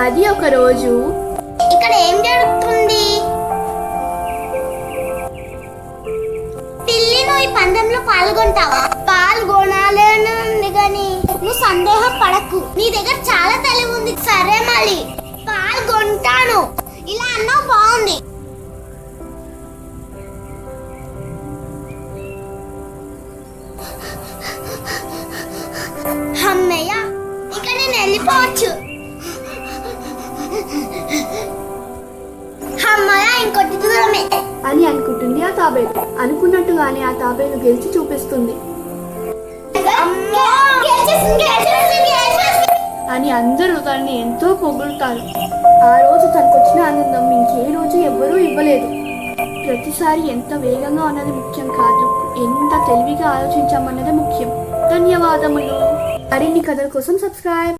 అది ఒక రోజు. ఇక్కడ ఏం జరుగుతుంది? పిల్లి, నువ్వు ఈ పందెంలో పాల్గొంటావా? పాల్గొనాలని ఉంది కానీ నువ్వు సందేహం పడకు, నీ దగ్గర చాలా తెలివి ఉంది. సరే మళ్ళీ పాల్గొంటాను ఇలా అన్నావు, బాగుంది. అమ్మయ్య, ఇక నేను వెళ్ళిపోవచ్చు. అమ్మయ్య, ఇంకొద్ది దూరమే అని అనుకుంటుంది ఆ తాబేలు. అనుకున్నట్టుగానే ఆ తాబేలు గెలిచి చూపిస్తుంది అని అందరూ తనని ఎంతో పొగుడుతారు. ఆ రోజు తనకొచ్చిన ఆనందం ఇంకే రోజు ఎవ్వరూ ఇవ్వలేదు. ప్రతిసారి ఎంత వేగంగా ఉన్నది ముఖ్యం కాదు, ఎంత తెలివిగా ఆలోచించామన్నది ముఖ్యం. ధన్యవాదములు. మరిన్ని కథల కోసం సబ్స్క్రైబ్.